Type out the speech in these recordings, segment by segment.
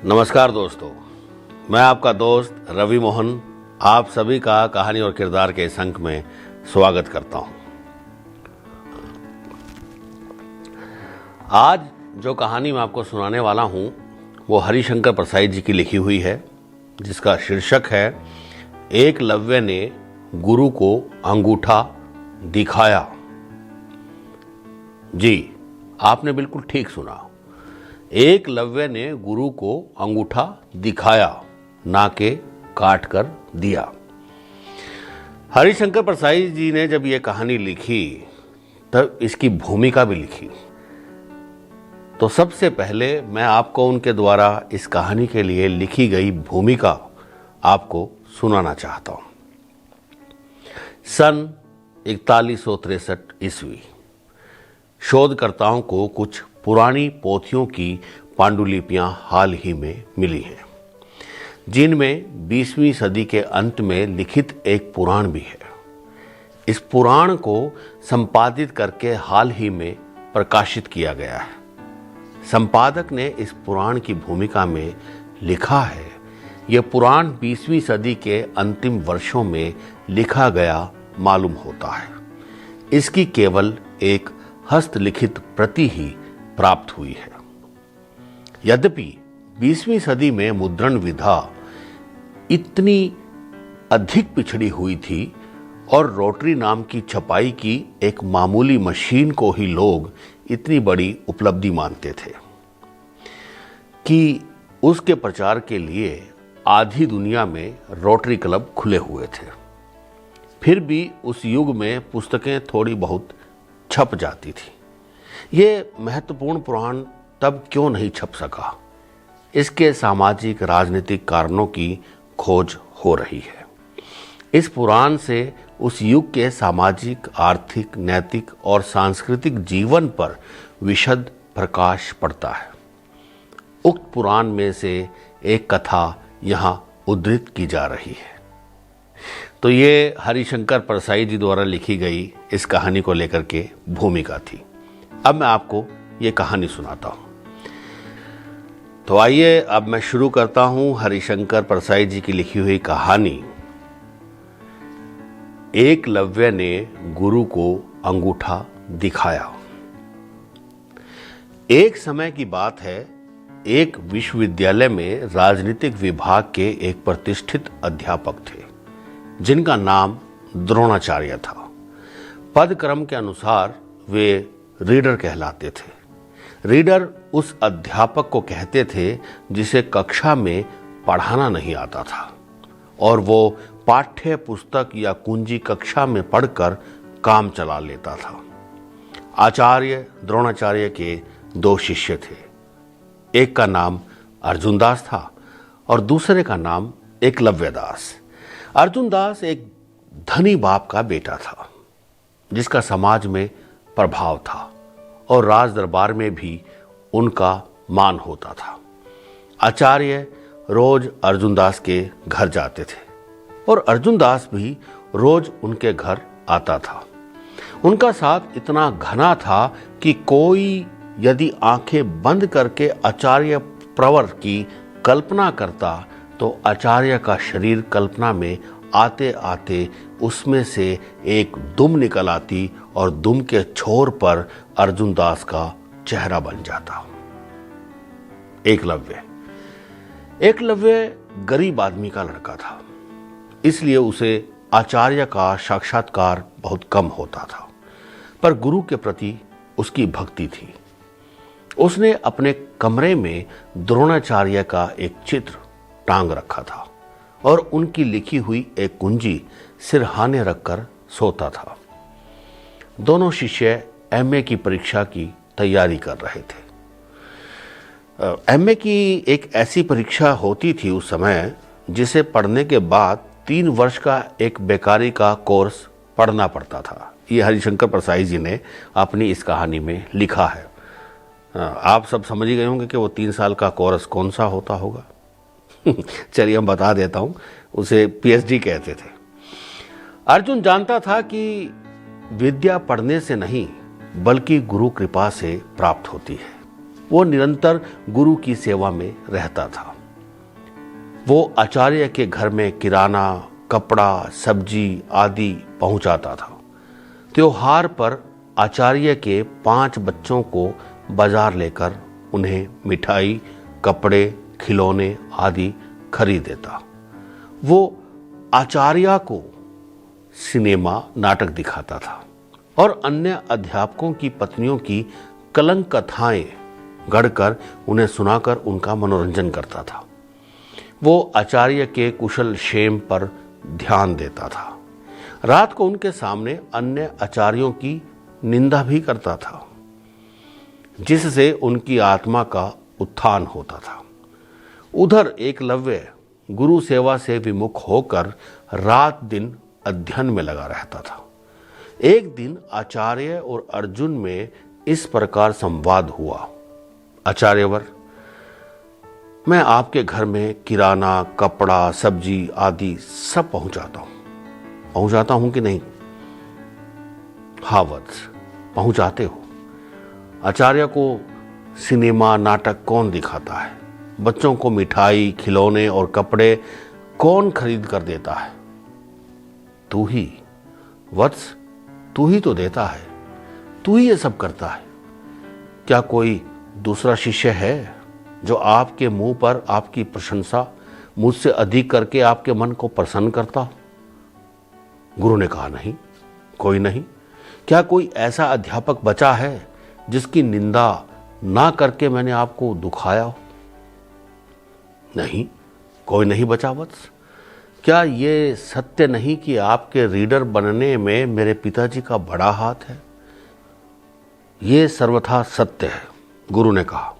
नमस्कार दोस्तों, मैं आपका दोस्त रवि मोहन आप सभी का कहानी और किरदार के इस अंक में स्वागत करता हूं। आज जो कहानी मैं आपको सुनाने वाला हूं वो हरिशंकर प्रसाद जी की लिखी हुई है, जिसका शीर्षक है एकलव्य ने गुरु को अंगूठा दिखाया। जी, आपने बिल्कुल ठीक सुना। एकलव्य ने गुरु को अंगूठा दिखाया, ना के काट कर दिया। हरिशंकर प्रसाद जी ने जब यह कहानी लिखी तब इसकी भूमिका भी लिखी। तो सबसे पहले मैं आपको उनके द्वारा इस कहानी के लिए लिखी गई भूमिका आपको सुनाना चाहता हूं। सन 4163 ईस्वी, शोधकर्ताओं को कुछ पुरानी पोथियों की पांडुलिपियां हाल ही में मिली हैं, जिनमें 20वीं सदी के अंत में लिखित एक पुराण भी है। इस पुराण को संपादित करके हाल ही में प्रकाशित किया गया है। संपादक ने इस पुराण की भूमिका में लिखा है, यह पुराण 20वीं सदी के अंतिम वर्षों में लिखा गया मालूम होता है। इसकी केवल एक हस्तलिखित प्रति ही प्राप्त हुई है। यद्यपि 20वीं सदी में मुद्रण विधा इतनी अधिक पिछड़ी हुई थी और रोटरी नाम की छपाई की एक मामूली मशीन को ही लोग इतनी बड़ी उपलब्धि मानते थे कि उसके प्रचार के लिए आधी दुनिया में रोटरी क्लब खुले हुए थे। फिर भी उस युग में पुस्तकें थोड़ी बहुत छप जाती थी। ये महत्वपूर्ण पुराण तब क्यों नहीं छप सका? इसके सामाजिक राजनीतिक कारणों की खोज हो रही है। इस पुराण से उस युग के सामाजिक, आर्थिक, नैतिक और सांस्कृतिक जीवन पर विशद प्रकाश पड़ता है। उक्त पुराण में से एक कथा यहाँ उद्धृत की जा रही है। तो ये हरिशंकर प्रसाद जी द्वारा लिखी गई इस कहानी को लेकर के भूमिका थी। अब मैं आपको ये कहानी सुनाता हूं। तो आइए अब मैं शुरू करता हूं हरिशंकर प्रसाद जी की लिखी हुई कहानी एकलव्य ने गुरु को अंगूठा दिखाया। एक समय की बात है, एक विश्वविद्यालय में राजनीतिक विभाग के एक प्रतिष्ठित अध्यापक थे, जिनका नाम द्रोणाचार्य था। पदक्रम के अनुसार वे रीडर कहलाते थे। रीडर उस अध्यापक को कहते थे जिसे कक्षा में पढ़ाना नहीं आता था और वो पाठ्य पुस्तक या कुंजी कक्षा में पढ़कर काम चला लेता था। आचार्य द्रोणाचार्य के दो शिष्य थे। एक का नाम अर्जुन दास था और दूसरे का नाम एकलव्य दास। अर्जुन दास एक धनी बाप का बेटा था, जिसका समाज में प्रभाव था और राज दरबार में भी उनका मान होता था। आचार्य रोज अर्जुन दास के घर जाते थे और अर्जुन दास भी रोज उनके घर आता था। उनका साथ इतना घना था कि कोई यदि आंखें बंद करके आचार्य प्रवर की कल्पना करता तो आचार्य का शरीर कल्पना में आते आते उसमें से एक दुम निकल आती और दुम के छोर पर अर्जुन दास का चेहरा बन जाता। एकलव्य गरीब आदमी का लड़का था, इसलिए उसे आचार्य का साक्षात्कार बहुत कम होता था, पर गुरु के प्रति उसकी भक्ति थी। उसने अपने कमरे में द्रोणाचार्य का एक चित्र टांग रखा था और उनकी लिखी हुई एक कुंजी सिरहाने रखकर सोता था। दोनों शिष्य एमए की परीक्षा की तैयारी कर रहे थे। एमए की एक ऐसी परीक्षा होती थी उस समय, जिसे पढ़ने के बाद 3 वर्ष का एक बेकारी का कोर्स पढ़ना पड़ता था। ये हरिशंकर प्रसाद जी ने अपनी इस कहानी में लिखा है। आप सब समझ ही गए होंगे कि वो 3 साल का कोर्स कौन सा होता होगा। चलिए हम बता देता हूं, उसे पीएचडी कहते थे। अर्जुन जानता था कि विद्या पढ़ने से नहीं बल्कि गुरु कृपा से प्राप्त होती है। वो निरंतर गुरु की सेवा में रहता था। वो आचार्य के घर में किराना, कपड़ा, सब्जी आदि पहुंचाता था। त्योहार पर आचार्य के 5 बच्चों को बाजार लेकर उन्हें मिठाई, कपड़े, खिलौने आदि खरीद देता। वो आचार्य को सिनेमा, नाटक दिखाता था और अन्य अध्यापकों की पत्नियों की कलंक कथाएं गढ़कर उन्हें सुनाकर उनका मनोरंजन करता था। वो आचार्य के कुशल क्षेम पर ध्यान देता था। रात को उनके सामने अन्य आचार्यों की निंदा भी करता था, जिससे उनकी आत्मा का उत्थान होता था। उधर एकलव्य गुरु सेवा से विमुख होकर रात दिन अध्ययन में लगा रहता था। एक दिन आचार्य और अर्जुन में इस प्रकार संवाद हुआ। आचार्यवर, मैं आपके घर में किराना, कपड़ा, सब्जी आदि सब पहुंचाता हूं कि नहीं? हाँ वत्स, पहुंचाते हो। आचार्य को सिनेमा, नाटक कौन दिखाता है? बच्चों को मिठाई, खिलौने और कपड़े कौन खरीद कर देता है? तू ही। वत्स, तू ही तो देता है, तू ही ये सब करता है। क्या कोई दूसरा शिष्य है जो आपके मुंह पर आपकी प्रशंसा मुझसे अधिक करके आपके मन को प्रसन्न करता? गुरु ने कहा, नहीं, कोई नहीं। क्या कोई ऐसा अध्यापक बचा है जिसकी निंदा ना करके मैंने आपको दुखाया हो? नहीं, कोई नहीं बचा वत्स। क्या ये सत्य नहीं कि आपके रीडर बनने में मेरे पिताजी का बड़ा हाथ है? ये सर्वथा सत्य है, गुरु ने कहा।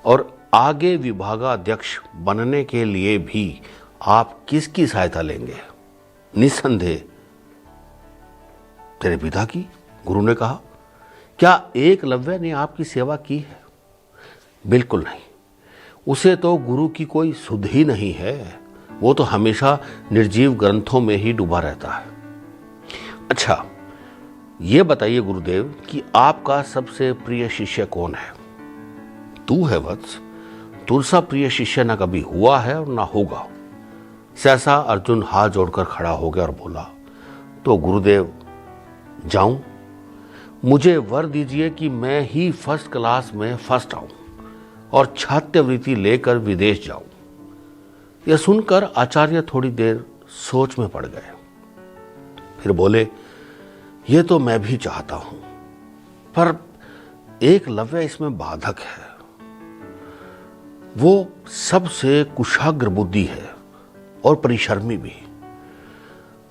और आगे विभागाध्यक्ष बनने के लिए भी आप किसकी सहायता लेंगे? निस्संदेह तेरे पिता की, गुरु ने कहा। क्या एकलव्य ने आपकी सेवा की है? बिल्कुल नहीं। उसे तो गुरु की कोई सुध ही नहीं है। वो तो हमेशा निर्जीव ग्रंथों में ही डूबा रहता है। अच्छा, ये बताइए गुरुदेव कि आपका सबसे प्रिय शिष्य कौन है? तू है वत्स। तुरसा प्रिय शिष्य ना कभी हुआ है और ना होगा। सहसा अर्जुन हाथ जोड़कर खड़ा हो गया और बोला, तो गुरुदेव जाऊं? मुझे वर दीजिए कि मैं ही फर्स्ट क्लास में फर्स्ट आऊं और छात्रवृत्ति लेकर विदेश जाऊं। यह सुनकर आचार्य थोड़ी देर सोच में पड़ गए। फिर बोले, यह तो मैं भी चाहता हूं, पर एकलव्य इसमें बाधक है। वो सबसे कुशाग्र बुद्धि है और परिश्रमी भी।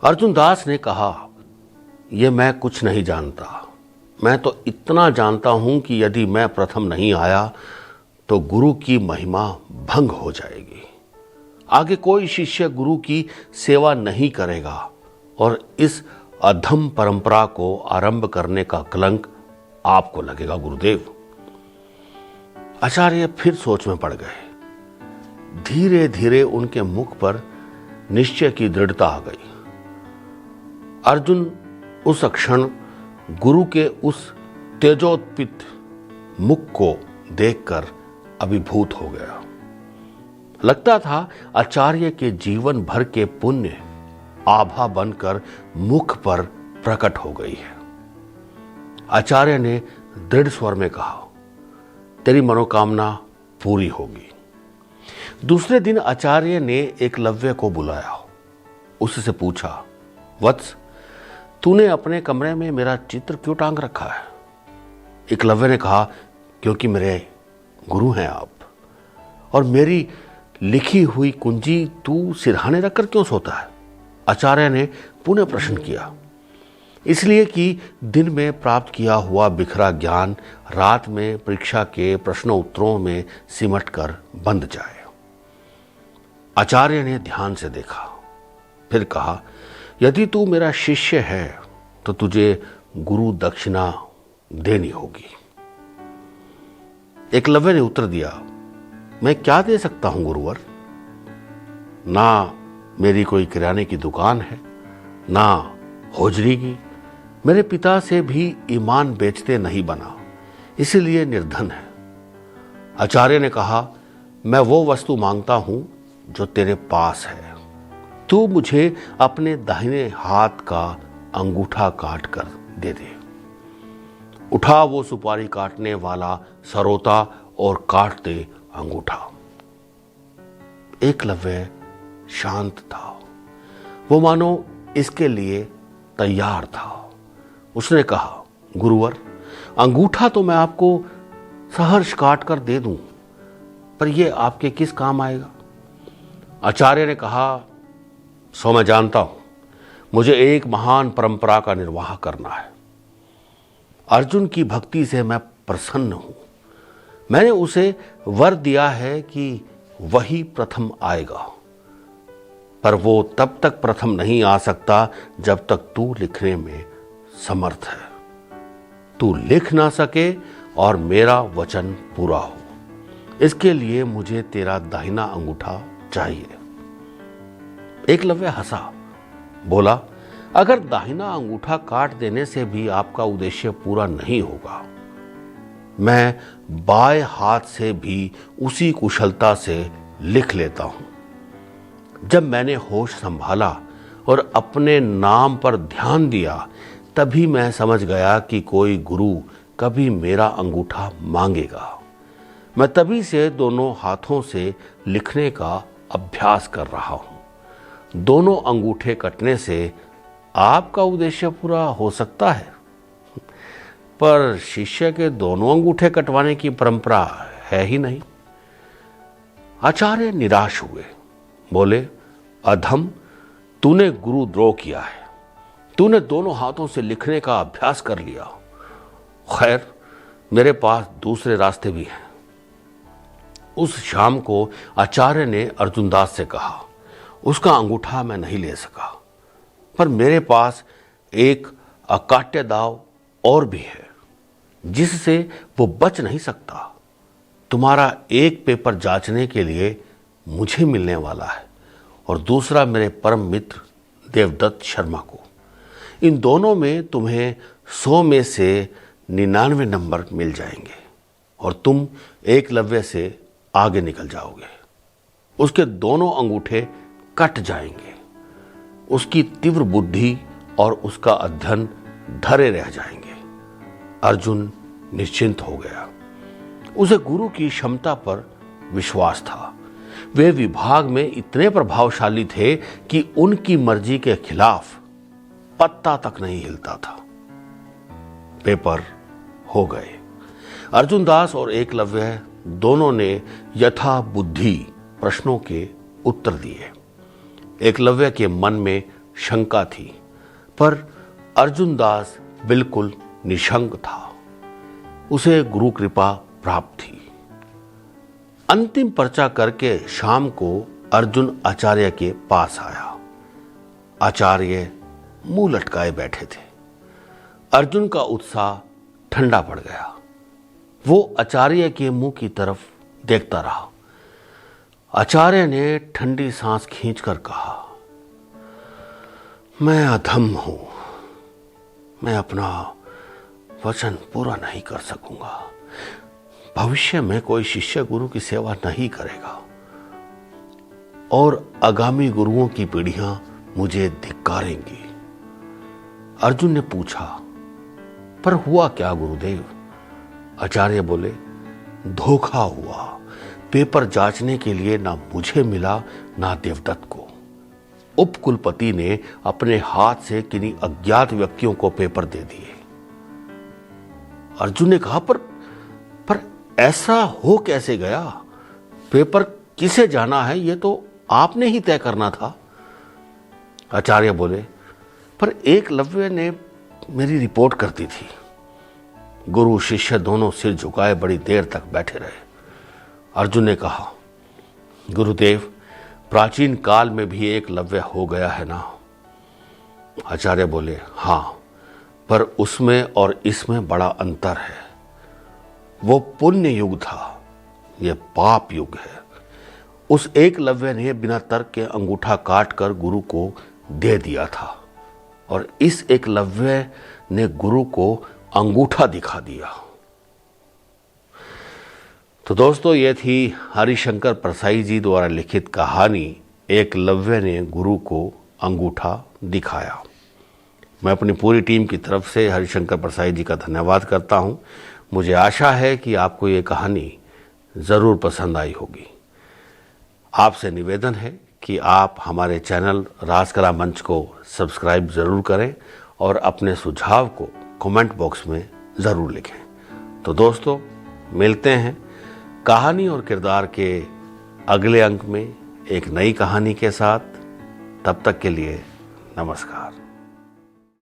अर्जुन दास ने कहा, यह मैं कुछ नहीं जानता। मैं तो इतना जानता हूं कि यदि मैं प्रथम नहीं आया तो गुरु की महिमा भंग हो जाएगी। आगे कोई शिष्य गुरु की सेवा नहीं करेगा और इस अधम परंपरा को आरंभ करने का कलंक आपको लगेगा गुरुदेव। आचार्य फिर सोच में पड़ गए। धीरे धीरे उनके मुख पर निश्चय की दृढ़ता आ गई। अर्जुन उस क्षण गुरु के उस तेजोत्पित मुख को देखकर अभिभूत हो गया। लगता था आचार्य के जीवन भर के पुण्य आभा बनकर मुख पर प्रकट हो गई है। आचार्य ने दृढ़ स्वर में कहा, तेरी मनोकामना पूरी होगी। दूसरे दिन आचार्य ने एकलव्य को बुलाया। उससे पूछा, वत्स, तूने अपने कमरे में मेरा चित्र क्यों टांग रखा है? एकलव्य ने कहा, क्योंकि मेरे गुरु हैं आप, और मेरी लिखी हुई कुंजी तू सिरहाने रखकर क्यों सोता है? आचार्य ने पुनः प्रश्न किया। इसलिए कि दिन में प्राप्त किया हुआ बिखरा ज्ञान रात में परीक्षा के प्रश्नों उत्तरों में सिमट कर बंध जाए। आचार्य ने ध्यान से देखा, फिर कहा, यदि तू मेरा शिष्य है तो तुझे गुरु दक्षिणा देनी होगी। एकलव्य ने उत्तर दिया, मैं क्या दे सकता हूं गुरुवर? ना मेरी कोई किराने की दुकान है, ना होजरी की। मेरे पिता से भी ईमान बेचते नहीं बना, इसलिए निर्धन है। आचार्य ने कहा, मैं वो वस्तु मांगता हूं जो तेरे पास है। तू मुझे अपने दाहिने हाथ का अंगूठा काट कर दे दे। उठा वो सुपारी काटने वाला सरोता और काट दे अंगूठा। एकलव्य शांत था, वो मानो इसके लिए तैयार था। उसने कहा, गुरुवर, अंगूठा तो मैं आपको सहर्ष काट कर दे दूं, पर यह आपके किस काम आएगा? आचार्य ने कहा, सो मैं जानता हूं, मुझे एक महान परंपरा का निर्वाह करना है। अर्जुन की भक्ति से मैं प्रसन्न हूं। मैंने उसे वर दिया है कि वही प्रथम आएगा, पर वो तब तक प्रथम नहीं आ सकता जब तक तू लिखने में समर्थ है। तू लिख ना सके और मेरा वचन पूरा हो, इसके लिए मुझे तेरा दाहिना अंगूठा चाहिए। एकलव्य हंसा, बोला, अगर दाहिना अंगूठा काट देने से भी आपका उद्देश्य पूरा नहीं होगा, मैं बाएं हाथ से भी उसी कुशलता से लिख लेता हूं। जब मैंने होश संभाला और अपने नाम पर ध्यान दिया, तभी मैं समझ गया कि कोई गुरु कभी मेरा अंगूठा मांगेगा। मैं तभी से दोनों हाथों से लिखने का अभ्यास कर रहा हूं। दोनों अंगूठे कटने से आपका उद्देश्य पूरा हो सकता है, पर शिष्य के दोनों अंगूठे कटवाने की परंपरा है ही नहीं। आचार्य निराश हुए, बोले, अधम, तूने गुरुद्रोह किया है। तूने दोनों हाथों से लिखने का अभ्यास कर लिया। खैर, मेरे पास दूसरे रास्ते भी हैं। उस शाम को आचार्य ने अर्जुनदास से कहा, उसका अंगूठा मैं नहीं ले सका, पर मेरे पास एक अकाट्य दाव और भी है, जिससे वो बच नहीं सकता। तुम्हारा एक पेपर जांचने के लिए मुझे मिलने वाला है और दूसरा मेरे परम मित्र देवदत्त शर्मा को। इन दोनों में तुम्हें 100 में से 99 नंबर मिल जाएंगे और तुम एकलव्य से आगे निकल जाओगे। उसके दोनों अंगूठे कट जाएंगे, उसकी तीव्र बुद्धि और उसका अध्ययन धरे रह जाएंगे। अर्जुन निश्चिंत हो गया। उसे गुरु की क्षमता पर विश्वास था। वे विभाग में इतने प्रभावशाली थे कि उनकी मर्जी के खिलाफ पत्ता तक नहीं हिलता था। पेपर हो गए। अर्जुनदास और एकलव्य दोनों ने यथा बुद्धि प्रश्नों के उत्तर दिए। एकलव्य के मन में शंका थी, पर अर्जुनदास बिल्कुल निशंक था। उसे गुरु कृपा प्राप्त थी। अंतिम पर्चा करके शाम को अर्जुन आचार्य के पास आया। आचार्य मुंह लटकाए बैठे थे। अर्जुन का उत्साह ठंडा पड़ गया। वो आचार्य के मुंह की तरफ देखता रहा। आचार्य ने ठंडी सांस खींचकर कहा, मैं अधम हूं, मैं अपना वचन पूरा नहीं कर सकूंगा। भविष्य में कोई शिष्य गुरु की सेवा नहीं करेगा और आगामी गुरुओं की पीढ़ियां मुझे धिक्कारेंगी। अर्जुन ने पूछा, पर हुआ क्या गुरुदेव? आचार्य बोले, धोखा हुआ। पेपर जांचने के लिए ना मुझे मिला ना देवदत्त को। उपकुलपति ने अपने हाथ से किन्हीं अज्ञात व्यक्तियों को पेपर दे दिए। अर्जुन ने कहा, पर ऐसा हो कैसे गया? पेपर किसे जाना है ये तो आपने ही तय करना था। आचार्य बोले, पर एकलव्य ने मेरी रिपोर्ट कर दी थी। गुरु शिष्य दोनों सिर झुकाए बड़ी देर तक बैठे रहे। अर्जुन ने कहा, गुरुदेव, प्राचीन काल में भी एकलव्य हो गया है ना? आचार्य बोले, हां, पर उसमें और इसमें बड़ा अंतर है। वो पुण्य युग था, यह पाप युग है। उस एकलव्य ने बिना तर्क के अंगूठा काट कर गुरु को दे दिया था और इस एकलव्य ने गुरु को अंगूठा दिखा दिया। तो दोस्तों, ये थी हरिशंकर परसाई जी द्वारा लिखित कहानी एकलव्य ने गुरु को अंगूठा दिखाया। मैं अपनी पूरी टीम की तरफ से हरिशंकर परसाई जी का धन्यवाद करता हूं। मुझे आशा है कि आपको ये कहानी ज़रूर पसंद आई होगी। आपसे निवेदन है कि आप हमारे चैनल राजकला मंच को सब्सक्राइब ज़रूर करें और अपने सुझाव को कमेंट बॉक्स में ज़रूर लिखें। तो दोस्तों, मिलते हैं कहानी और किरदार के अगले अंक में एक नई कहानी के साथ। तब तक के लिए नमस्कार।